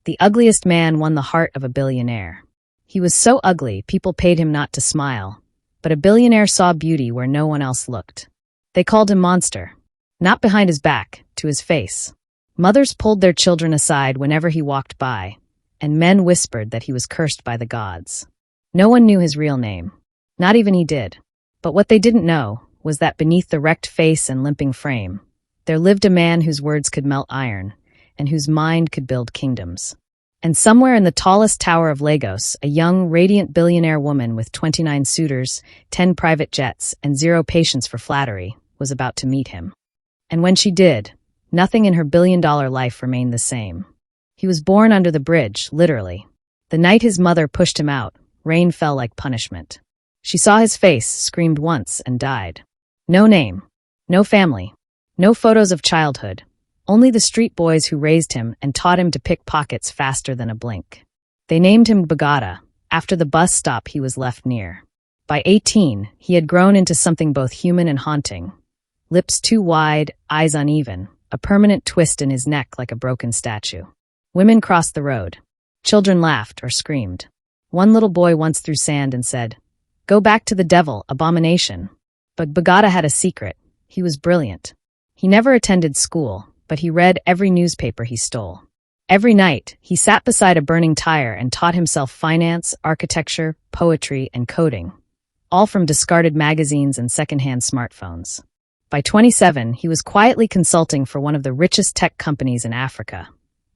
The ugliest man won the heart of a billionaire. He was so ugly, people paid him not to smile. But a billionaire saw beauty where no one else looked. They called him monster. Not behind his back, to his face. Mothers pulled their children aside whenever he walked by, and men whispered that he was cursed by the gods. No one knew his real name. Not even he did. But what they didn't know was that beneath the wrecked face and limping frame, there lived a man whose words could melt iron, and whose mind could build kingdoms. And somewhere in the tallest tower of Lagos, a young, radiant billionaire woman with 29 suitors, 10 private jets, and zero patience for flattery was about to meet him. And when she did, nothing in her billion-dollar life remained the same. He was born under the bridge, literally. The night his mother pushed him out, rain fell like punishment. She saw his face, screamed once, and died. No name, no family, no photos of childhood. Only the street boys who raised him and taught him to pick pockets faster than a blink. They named him Bagada, after the bus stop he was left near. By 18, he had grown into something both human and haunting. Lips too wide, eyes uneven, a permanent twist in his neck like a broken statue. Women crossed the road. Children laughed or screamed. One little boy once threw sand and said, "Go back to the devil, abomination." But Bagada had a secret. He was brilliant. He never attended school, but he read every newspaper he stole. Every night, he sat beside a burning tire and taught himself finance, architecture, poetry, and coding, all from discarded magazines and secondhand smartphones. By 27, he was quietly consulting for one of the richest tech companies in Africa,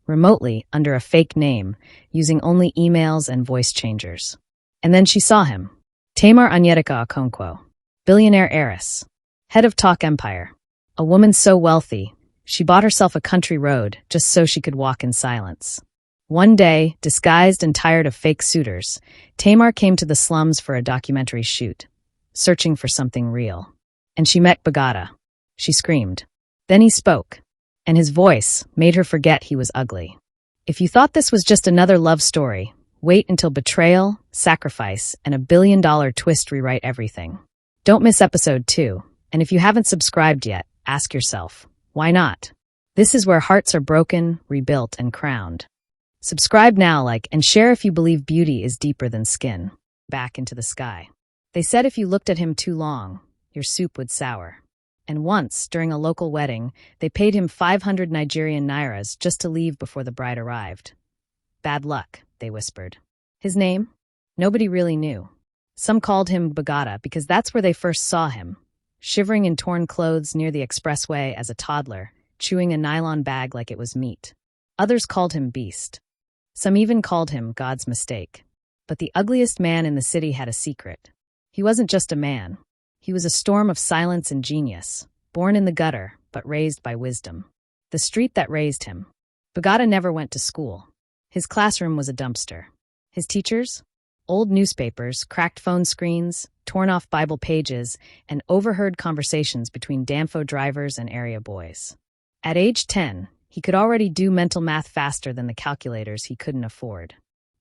remotely under a fake name, using only emails and voice changers. And then she saw him. Tamar Okonkwo, billionaire heiress, head of Talk Empire, a woman so wealthy, she bought herself a country road just so she could walk in silence. One day, disguised and tired of fake suitors, Tamar came to the slums for a documentary shoot, searching for something real. And she met Bagada. She screamed. Then he spoke, and his voice made her forget he was ugly. If you thought this was just another love story, wait until betrayal, sacrifice, and a billion-dollar twist rewrite everything. Don't miss episode 2, and if you haven't subscribed yet, ask yourself, why not? This is where hearts are broken, rebuilt, and crowned. Subscribe now, like, and share if you believe beauty is deeper than skin. Back into the sky. They said if you looked at him too long, your soup would sour. And once, during a local wedding, they paid him 500 Nigerian nairas just to leave before the bride arrived. Bad luck, they whispered. His name? Nobody really knew. Some called him Bagada because that's where they first saw him, shivering in torn clothes near the expressway as a toddler, chewing a nylon bag like it was meat. Others called him Beast. Some even called him God's mistake. But the ugliest man in the city had a secret. He wasn't just a man. He was a storm of silence and genius, born in the gutter, but raised by wisdom. The street that raised him. Bagada never went to school. His classroom was a dumpster. His teachers? Old newspapers, cracked phone screens, torn-off Bible pages, and overheard conversations between Danfo drivers and area boys. At age 10, he could already do mental math faster than the calculators he couldn't afford.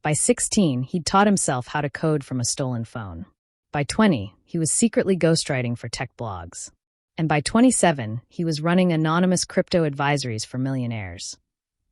By 16, he'd taught himself how to code from a stolen phone. By 20, he was secretly ghostwriting for tech blogs. And by 27, he was running anonymous crypto advisories for millionaires,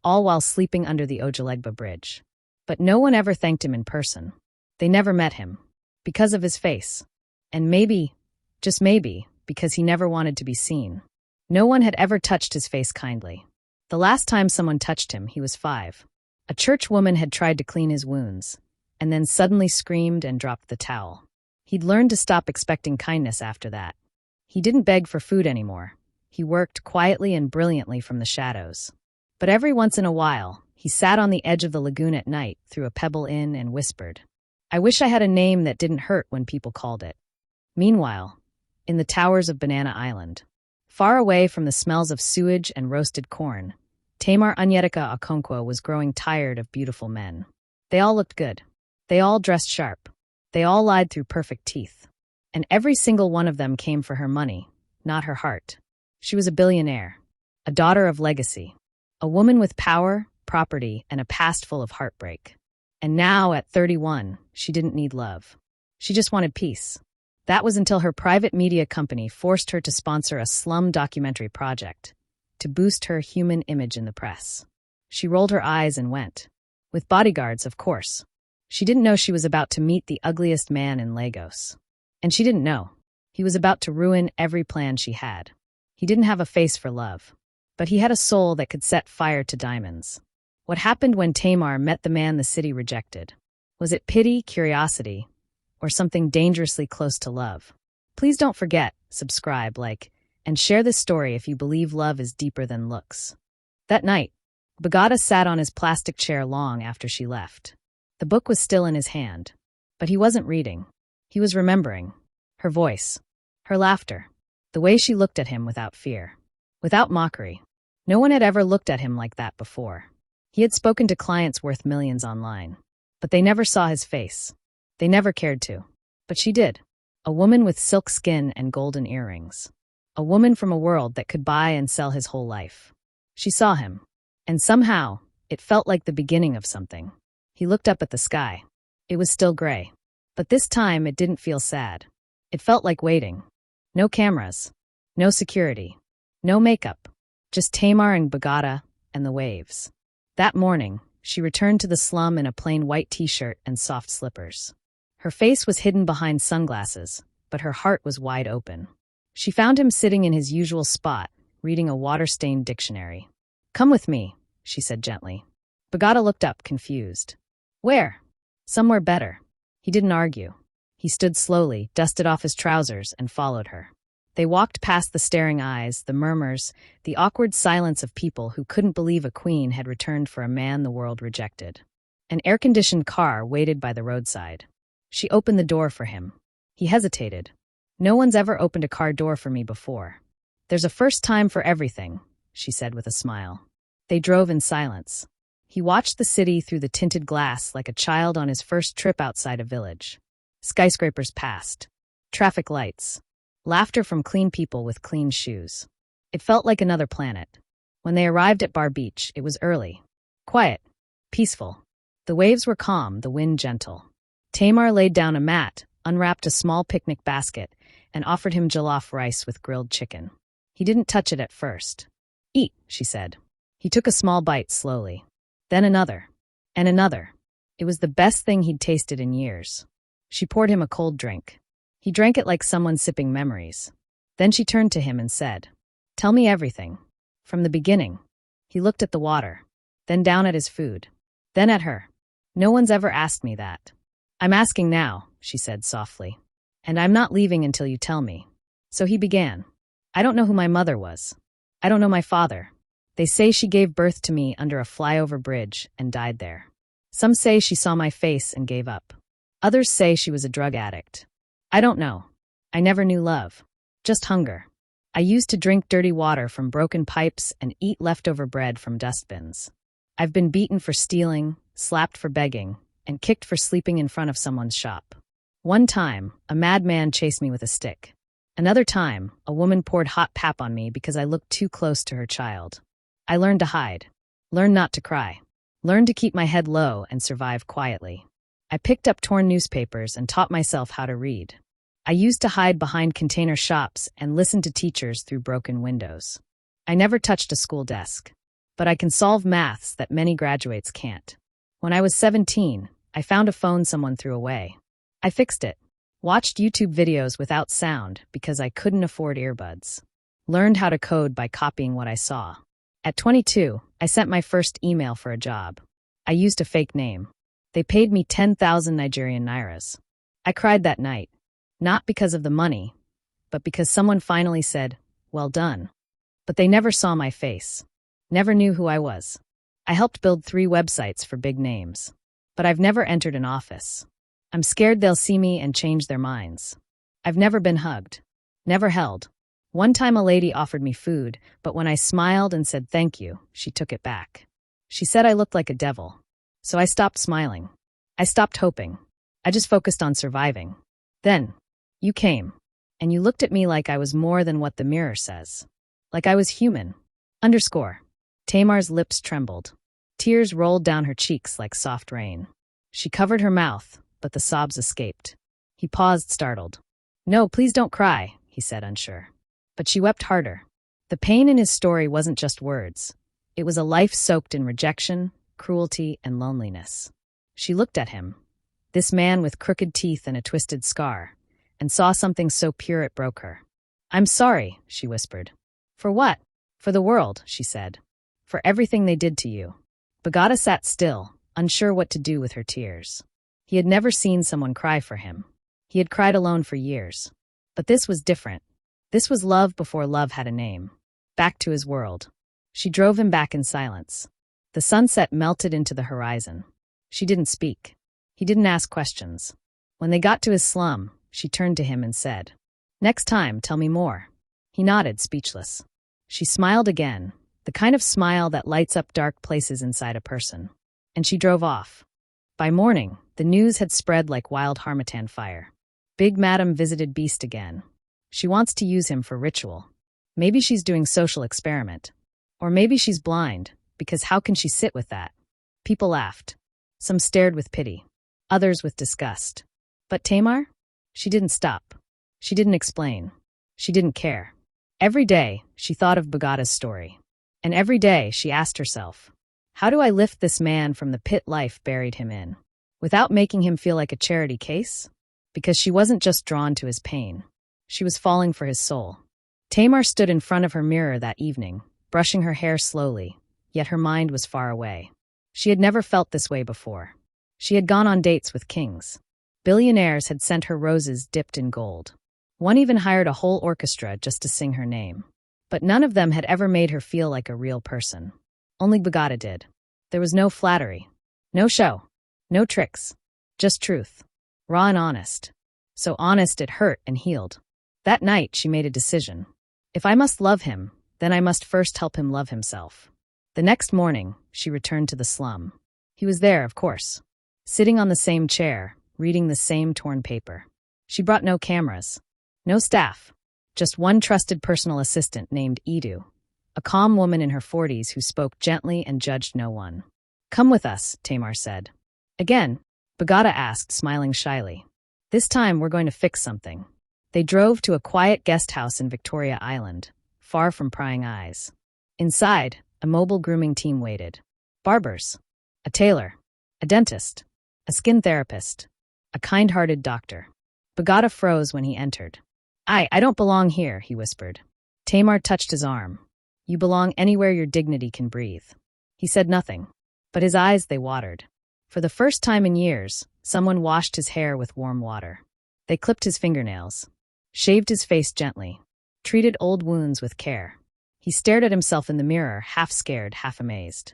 all while sleeping under the Ojuelegba Bridge. But no one ever thanked him in person. They never met him, because of his face. And maybe, just maybe, because he never wanted to be seen. No one had ever touched his face kindly. The last time someone touched him, he was 5. A church woman had tried to clean his wounds, and then suddenly screamed and dropped the towel. He'd learned to stop expecting kindness after that. He didn't beg for food anymore. He worked quietly and brilliantly from the shadows. But every once in a while, he sat on the edge of the lagoon at night, threw a pebble in, and whispered, "I wish I had a name that didn't hurt when people called it." Meanwhile, in the towers of Banana Island, far away from the smells of sewage and roasted corn, Tamar Okonkwo was growing tired of beautiful men. They all looked good. They all dressed sharp. They all lied through perfect teeth. And every single one of them came for her money, not her heart. She was a billionaire, a daughter of legacy, a woman with power, property, and a past full of heartbreak. And now, at 31, she didn't need love. She just wanted peace. That was until her private media company forced her to sponsor a slum documentary project to boost her human image in the press. She rolled her eyes and went, With bodyguards, of course. She didn't know she was about to meet the ugliest man in Lagos. And she didn't know. He was about to ruin every plan she had. He didn't have a face for love. But he had a soul that could set fire to diamonds. What happened when Tamar met the man the city rejected? Was it pity, curiosity, or something dangerously close to love? Please don't forget, subscribe, like, and share this story if you believe love is deeper than looks. That night, Bagata sat on his plastic chair long after she left. The book was still in his hand. But he wasn't reading. He was remembering. Her voice. Her laughter. The way she looked at him without fear. Without mockery. No one had ever looked at him like that before. He had spoken to clients worth millions online. But they never saw his face. They never cared to. But she did. A woman with silk skin and golden earrings. A woman from a world that could buy and sell his whole life. She saw him. And somehow, it felt like the beginning of something. He looked up at the sky. It was still gray. But this time, it didn't feel sad. It felt like waiting. No cameras. No security. No makeup. Just Tamar and Bagata and the waves. That morning, she returned to the slum in a plain white t-shirt and soft slippers. Her face was hidden behind sunglasses, but her heart was wide open. She found him sitting in his usual spot, reading a water-stained dictionary. "Come with me," she said gently. Bagata looked up, confused. "Where?" "Somewhere better." He didn't argue. He stood slowly, dusted off his trousers, and followed her. They walked past the staring eyes, the murmurs, the awkward silence of people who couldn't believe a queen had returned for a man the world rejected. An air-conditioned car waited by the roadside. She opened the door for him. He hesitated. "No one's ever opened a car door for me before." "There's a first time for everything," she said with a smile. They drove in silence. He watched the city through the tinted glass like a child on his first trip outside a village. Skyscrapers passed. Traffic lights. Laughter from clean people with clean shoes. It felt like another planet. When they arrived at Bar Beach, it was early. Quiet. Peaceful. The waves were calm, the wind gentle. Tamar laid down a mat, unwrapped a small picnic basket, and offered him jollof rice with grilled chicken. He didn't touch it at first. "Eat," she said. He took a small bite slowly. Then another. And another. It was the best thing he'd tasted in years. She poured him a cold drink. He drank it like someone sipping memories. Then she turned to him and said, "Tell me everything. From the beginning." He looked at the water. Then down at his food. Then at her. "No one's ever asked me that." "I'm asking now," she said softly. "And I'm not leaving until you tell me." So he began. "I don't know who my mother was. I don't know my father. They say she gave birth to me under a flyover bridge and died there. Some say she saw my face and gave up. Others say she was a drug addict. I don't know. I never knew love. Just hunger. I used to drink dirty water from broken pipes and eat leftover bread from dustbins. I've been beaten for stealing, slapped for begging, and kicked for sleeping in front of someone's shop. One time, a madman chased me with a stick. Another time, a woman poured hot pap on me because I looked too close to her child. I learned to hide. Learned not to cry. Learned to keep my head low and survive quietly. I picked up torn newspapers and taught myself how to read. I used to hide behind container shops and listen to teachers through broken windows. I never touched a school desk. But I can solve maths that many graduates can't. When I was 17, I found a phone someone threw away. I fixed it. Watched YouTube videos without sound because I couldn't afford earbuds. Learned how to code by copying what I saw. At 22, I sent my first email for a job. I used a fake name. They paid me 10,000 Nigerian nairas. I cried that night. Not because of the money, but because someone finally said, "Well done." But they never saw my face. Never knew who I was. I helped build 3 websites for big names. But I've never entered an office. I'm scared they'll see me and change their minds. I've never been hugged. Never held. One time a lady offered me food, but when I smiled and said thank you, she took it back. She said I looked like a devil. So I stopped smiling. I stopped hoping. I just focused on surviving. Then, you came. And you looked at me like I was more than what the mirror says. Like I was human. _ Tamar's lips trembled. Tears rolled down her cheeks like soft rain. She covered her mouth, but the sobs escaped. He paused, startled. "No, please don't cry," he said, unsure. But she wept harder. The pain in his story wasn't just words. It was a life soaked in rejection, cruelty, and loneliness. She looked at him, this man with crooked teeth and a twisted scar, and saw something so pure it broke her. "I'm sorry," she whispered. "For what?" "For the world," she said. "For everything they did to you." Bagata sat still, unsure what to do with her tears. He had never seen someone cry for him. He had cried alone for years. But this was different. This was love before love had a name. Back to his world. She drove him back in silence. The sunset melted into the horizon. She didn't speak. He didn't ask questions. When they got to his slum, she turned to him and said, "Next time, tell me more." He nodded, speechless. She smiled again, the kind of smile that lights up dark places inside a person. And she drove off. By morning, the news had spread like wild harmattan fire. Big Madam visited Beast again. She wants to use him for ritual. Maybe she's doing social experiment. Or maybe she's blind, because how can she sit with that? People laughed. Some stared with pity. Others with disgust. But Tamar? She didn't stop. She didn't explain. She didn't care. Every day, she thought of Bagata's story. And every day, she asked herself, how do I lift this man from the pit life buried him in, without making him feel like a charity case? Because she wasn't just drawn to his pain. She was falling for his soul. Tamar stood in front of her mirror that evening, brushing her hair slowly, yet her mind was far away. She had never felt this way before. She had gone on dates with kings. Billionaires had sent her roses dipped in gold. One even hired a whole orchestra just to sing her name. But none of them had ever made her feel like a real person. Only Bagata did. There was no flattery. No show. No tricks. Just truth. Raw and honest. So honest it hurt and healed. That night she made a decision. If I must love him, then I must first help him love himself. The next morning, she returned to the slum. He was there, of course. Sitting on the same chair, reading the same torn paper. She brought no cameras. No staff. Just one trusted personal assistant named Edu, a calm woman in her 40s who spoke gently and judged no one. "Come with us," Tamar said. "Again?" Bagata asked, smiling shyly. "This time we're going to fix something." They drove to a quiet guest house in Victoria Island, far from prying eyes. Inside, a mobile grooming team waited. Barbers, a tailor, a dentist, a skin therapist, a kind-hearted doctor. Bagata froze when he entered. I don't belong here," he whispered. Tamar touched his arm. "You belong anywhere your dignity can breathe." He said nothing, but his eyes, they watered. For the first time in years, someone washed his hair with warm water. They clipped his fingernails, shaved his face gently, treated old wounds with care. He stared at himself in the mirror, half scared, half amazed.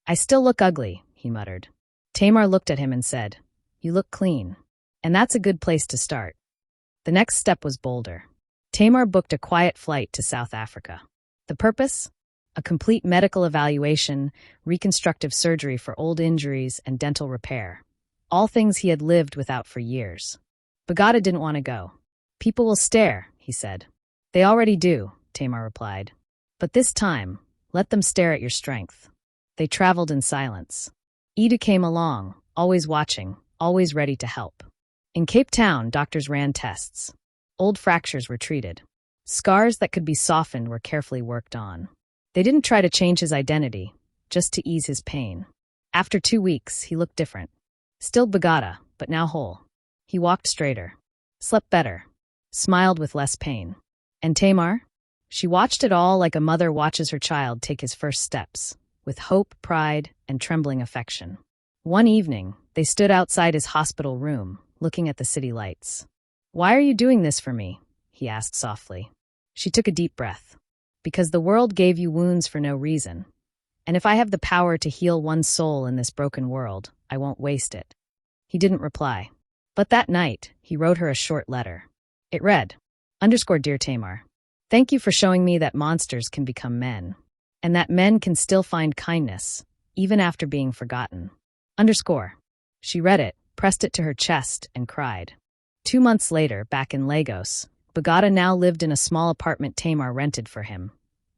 "I still look ugly," he muttered. Tamar looked at him and said, "You look clean. And that's a good place to start." The next step was bolder. Tamar booked a quiet flight to South Africa. The purpose? A complete medical evaluation, reconstructive surgery for old injuries, and dental repair. All things he had lived without for years. Bagata didn't want to go. "People will stare," he said. "They already do," Tamar replied. "But this time, let them stare at your strength." They traveled in silence. Edu came along, always watching, always ready to help. In Cape Town, doctors ran tests. Old fractures were treated. Scars that could be softened were carefully worked on. They didn't try to change his identity, just to ease his pain. After 2 weeks, he looked different. Still Bagata, but now whole. He walked straighter, slept better, smiled with less pain. And Tamar? She watched it all like a mother watches her child take his first steps, with hope, pride, and trembling affection. One evening, they stood outside his hospital room, looking at the city lights. "Why are you doing this for me?" he asked softly. She took a deep breath. "Because the world gave you wounds for no reason. And if I have the power to heal one soul in this broken world, I won't waste it." He didn't reply. But that night, he wrote her a short letter. It read, "Dear Tamar, thank you for showing me that monsters can become men, and that men can still find kindness, even after being forgotten. Underscore." She read it, pressed it to her chest, and cried. 2 months later, back in Lagos, Bagata now lived in a small apartment Tamar rented for him.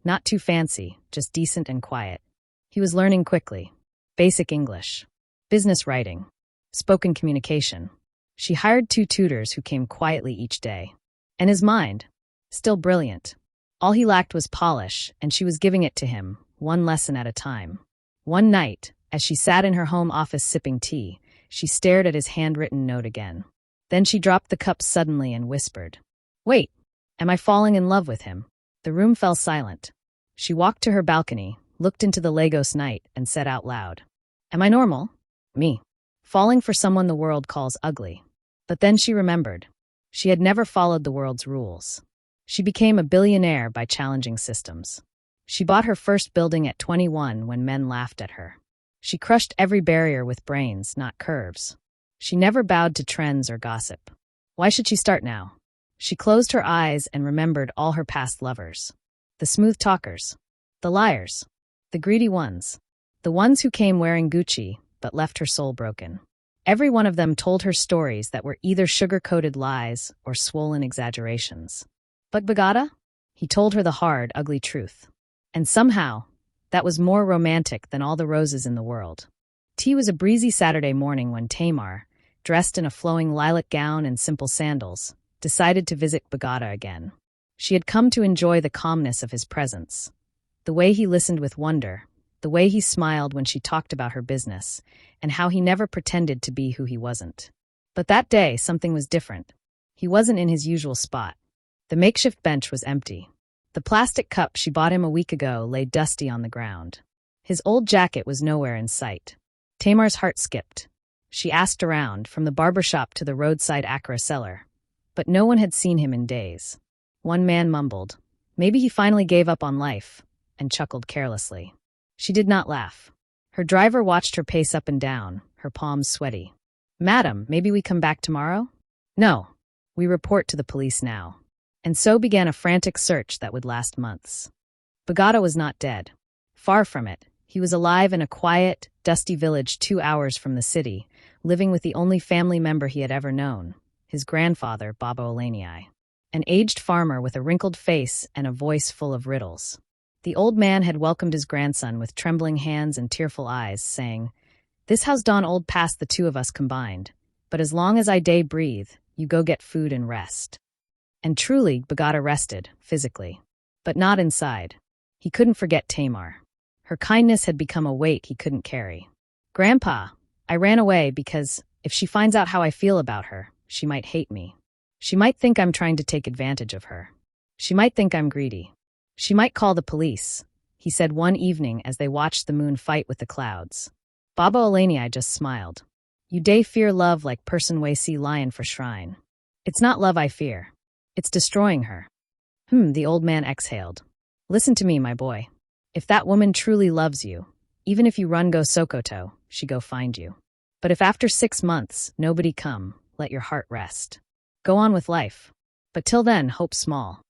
Not too fancy, just decent and quiet. He was learning quickly. Basic English, business writing, spoken communication. She hired 2 tutors who came quietly each day. And his mind, still brilliant. All he lacked was polish, and she was giving it to him, one lesson at a time. One night, As she sat in her home office sipping tea, she stared at his handwritten note again. Then she dropped the cup suddenly and whispered, "Wait, am I falling in love with him?" The room fell silent. She walked to her balcony, looked into the Lagos night, and said out loud, "Am I normal? Me. Falling for someone the world calls ugly." But then she remembered. She had never followed the world's rules. She became a billionaire by challenging systems. She bought her first building at 21 when men laughed at her. She crushed every barrier with brains, not curves. She never bowed to trends or gossip. Why should she start now? She closed her eyes and remembered all her past lovers. The smooth talkers. The liars. The greedy ones. The ones who came wearing Gucci but left her soul broken. Every one of them told her stories that were either sugar-coated lies or swollen exaggerations. But Bagata? He told her the hard, ugly truth. And somehow, that was more romantic than all the roses in the world. Tea was a breezy Saturday morning when Tamar, dressed in a flowing lilac gown and simple sandals, decided to visit Bagata again. She had come to enjoy the calmness of his presence. The way he listened with wonder, the way he smiled when she talked about her business, and how he never pretended to be who he wasn't. But that day, something was different. He wasn't in his usual spot. The makeshift bench was empty. The plastic cup she bought him a week ago lay dusty on the ground. His old jacket was nowhere in sight. Tamar's heart skipped. She asked around, from the barber shop to the roadside Accra cellar. But no one had seen him in days. One man mumbled, "Maybe he finally gave up on life," and chuckled carelessly. She did not laugh. Her driver watched her pace up and down, her palms sweaty. "Madam, maybe we come back tomorrow?" "No. We report to the police now." And so began a frantic search that would last months. Bagata was not dead. Far from it. He was alive in a quiet, dusty village 2 hours from the city, living with the only family member he had ever known, his grandfather, Baba Olanyi, an aged farmer with a wrinkled face and a voice full of riddles. The old man had welcomed his grandson with trembling hands and tearful eyes, saying, "This house done old past the two of us combined, but as long as I day breathe, you go get food and rest." And truly, Bagata rested, physically, but not inside. He couldn't forget Tamar. Her kindness had become a weight he couldn't carry. "Grandpa, I ran away because if she finds out how I feel about her, she might hate me. She might think I'm trying to take advantage of her. She might think I'm greedy. She might call the police," he said one evening as they watched the moon fight with the clouds. Baba Olanyi just smiled. "You day fear love like person way see lion for shrine. It's not love I fear. It's destroying her." The old man exhaled. "Listen to me, my boy. If that woman truly loves you, even if you run go Sokoto, she go find you. But if after 6 months, nobody come, let your heart rest. Go on with life. But till then, hope small."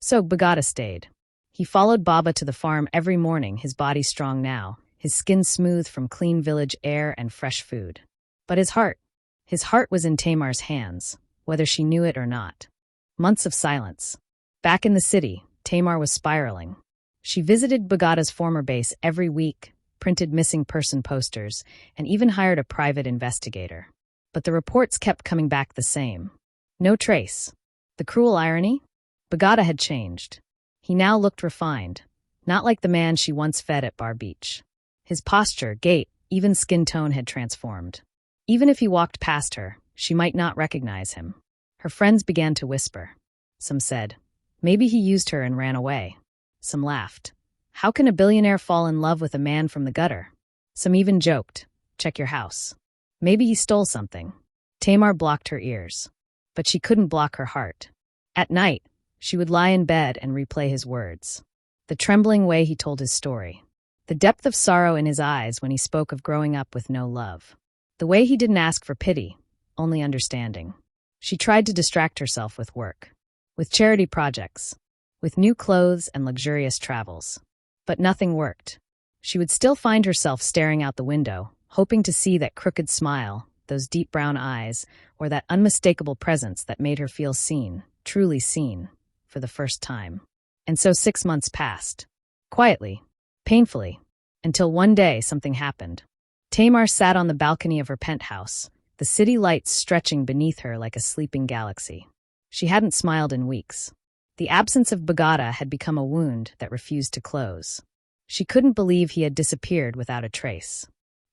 So Bagata stayed. He followed Baba to the farm every morning, his body strong now, his skin smooth from clean village air and fresh food. But his heart was in Tamar's hands, whether she knew it or not. Months of silence. Back in the city, Tamar was spiraling. She visited Bagata's former base every week, printed missing person posters, and even hired a private investigator. But the reports kept coming back the same. No trace. The cruel irony? Bagata had changed. He now looked refined, not like the man she once fed at Bar Beach. His posture, gait, even skin tone had transformed. Even if he walked past her, she might not recognize him. Her friends began to whisper. Some said, maybe he used her and ran away. Some laughed. How can a billionaire fall in love with a man from the gutter? Some even joked, check your house. Maybe he stole something. Tamar blocked her ears. But she couldn't block her heart. At night, she would lie in bed and replay his words. The trembling way he told his story. The depth of sorrow in his eyes when he spoke of growing up with no love. The way he didn't ask for pity, only understanding. She tried to distract herself with work. With charity projects. With new clothes and luxurious travels. But nothing worked. She would still find herself staring out the window, hoping to see that crooked smile, those deep brown eyes, or that unmistakable presence that made her feel seen, truly seen, for the first time. And so 6 months passed. Quietly, painfully, until one day something happened. Tamar sat on the balcony of her penthouse, the city lights stretching beneath her like a sleeping galaxy. She hadn't smiled in weeks. The absence of Bagata had become a wound that refused to close. She couldn't believe he had disappeared without a trace.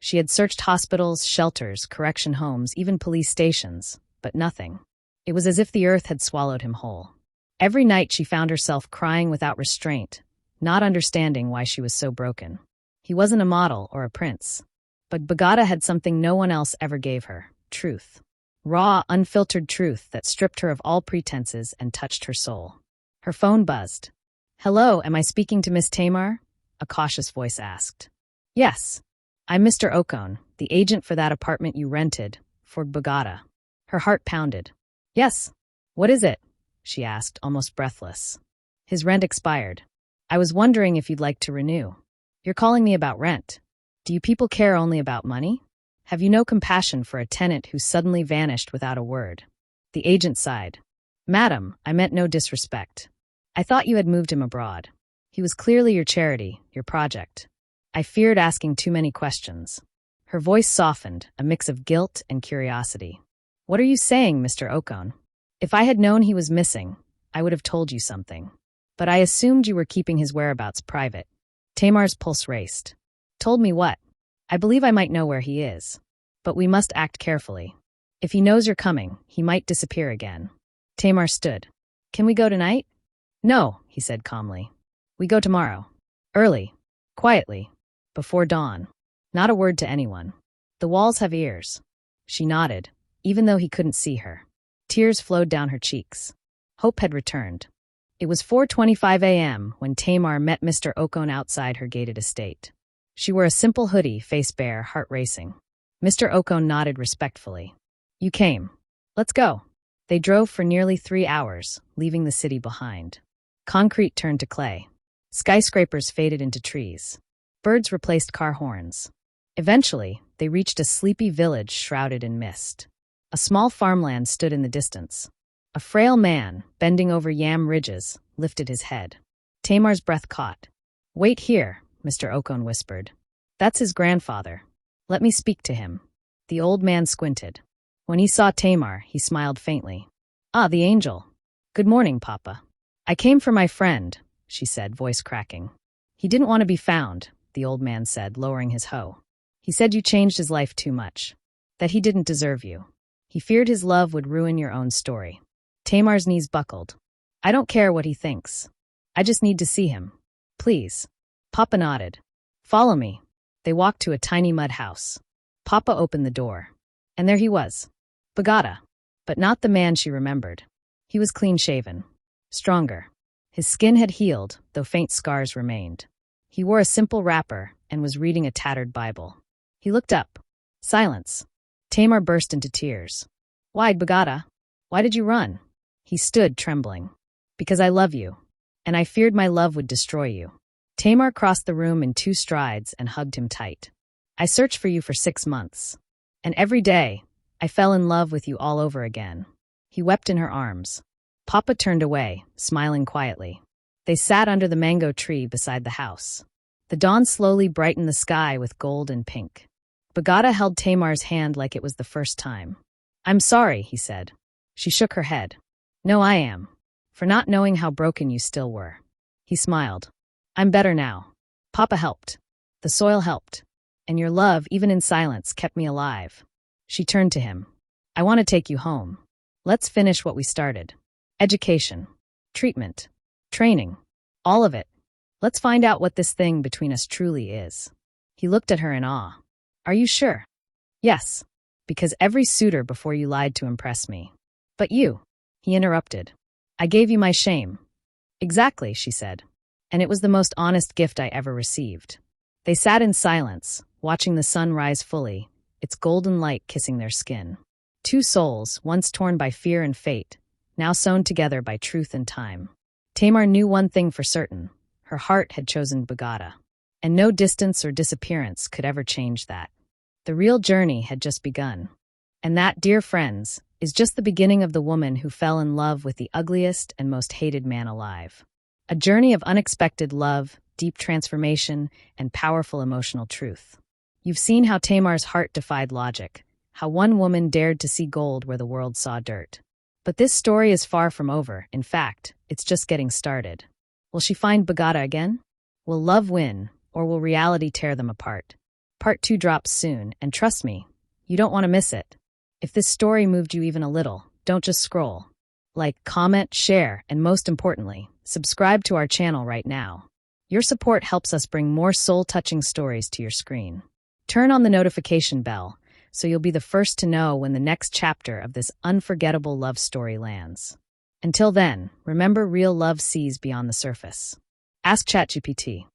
She had searched hospitals, shelters, correction homes, even police stations, but nothing. It was as if the earth had swallowed him whole. Every night she found herself crying without restraint, not understanding why she was so broken. He wasn't a model or a prince. But Bagata had something no one else ever gave her: truth. Raw, unfiltered truth that stripped her of all pretenses and touched her soul. Her phone buzzed. "Hello, am I speaking to Miss Tamar?" a cautious voice asked. "Yes. I'm Mr. Okon, the agent for that apartment you rented, for Bagata." Her heart pounded. "Yes. What is it?" she asked, almost breathless. "His rent expired. I was wondering if you'd like to renew." "You're calling me about rent. Do you people care only about money? Have you no compassion for a tenant who suddenly vanished without a word?" The agent sighed. "Madam, I meant no disrespect. I thought you had moved him abroad. He was clearly your charity, your project. I feared asking too many questions." Her voice softened, a mix of guilt and curiosity. "What are you saying, Mr. Okon? If I had known he was missing, I would have told you something. But I assumed you were keeping his whereabouts private." Tamar's pulse raced. "Told me what? I believe I might know where he is. But we must act carefully. If he knows you're coming, he might disappear again." Tamar stood. "Can we go tonight?" "No," he said calmly. "We go tomorrow. Early. Quietly. Before dawn. Not a word to anyone. The walls have ears." She nodded, even though he couldn't see her. Tears flowed down her cheeks. Hope had returned. It was 4:25 a.m. when Tamar met Mr. Okon outside her gated estate. She wore a simple hoodie, face bare, heart racing. Mr. Okon nodded respectfully. "You came. Let's go." They drove for nearly 3 hours, leaving the city behind. Concrete turned to clay. Skyscrapers faded into trees. Birds replaced car horns. Eventually, they reached a sleepy village shrouded in mist. A small farmland stood in the distance. A frail man, bending over yam ridges, lifted his head. Tamar's breath caught. "Wait here," Mr. Okon whispered. "That's his grandfather. Let me speak to him." The old man squinted. When he saw Tamar, he smiled faintly. "Ah, the angel. Good morning, Papa." "I came for my friend," she said, voice cracking. "He didn't want to be found," the old man said, lowering his hoe. "He said you changed his life too much. That he didn't deserve you. He feared his love would ruin your own story." Tamar's knees buckled. "I don't care what he thinks. I just need to see him. Please." Papa nodded. "Follow me." They walked to a tiny mud house. Papa opened the door. And there he was. Bagata. But not the man she remembered. He was clean-shaven. Stronger. His skin had healed, though faint scars remained. He wore a simple wrapper and was reading a tattered Bible. He looked up. Silence. Tamar burst into tears. "Why, Bagata? Why did you run?" He stood, trembling. "Because I love you. And I feared my love would destroy you." Tamar crossed the room in 2 strides and hugged him tight. "I searched for you for 6 months. And every day, I fell in love with you all over again." He wept in her arms. Papa turned away, smiling quietly. They sat under the mango tree beside the house. The dawn slowly brightened the sky with gold and pink. Bagata held Tamar's hand like it was the first time. "I'm sorry," he said. She shook her head. "No, I am. For not knowing how broken you still were." He smiled. "I'm better now. Papa helped. The soil helped. And your love, even in silence, kept me alive." She turned to him. "I want to take you home. Let's finish what we started. Education. Treatment. Training. All of it. Let's find out what this thing between us truly is." He looked at her in awe. "Are you sure?" "Yes. Because every suitor before you lied to impress me." "But you," he interrupted. "I gave you my shame." "Exactly," she said. "And it was the most honest gift I ever received." They sat in silence, watching the sun rise fully, its golden light kissing their skin. 2 souls, once torn by fear and fate, now sewn together by truth and time. Tamar knew one thing for certain. Her heart had chosen Bagata. And no distance or disappearance could ever change that. The real journey had just begun. And that, dear friends, is just the beginning of the woman who fell in love with the ugliest and most hated man alive. A journey of unexpected love, deep transformation, and powerful emotional truth. You've seen how Tamar's heart defied logic, how one woman dared to see gold where the world saw dirt. But this story is far from over. In fact, it's just getting started. Will she find Bagata again? Will love win, or will reality tear them apart? Part 2 drops soon, and trust me, you don't want to miss it. If this story moved you even a little, don't just scroll. Like, comment, share, and most importantly, subscribe to our channel right now. Your support helps us bring more soul-touching stories to your screen. Turn on the notification bell so you'll be the first to know when the next chapter of this unforgettable love story lands. Until then, remember, real love sees beyond the surface. Ask ChatGPT.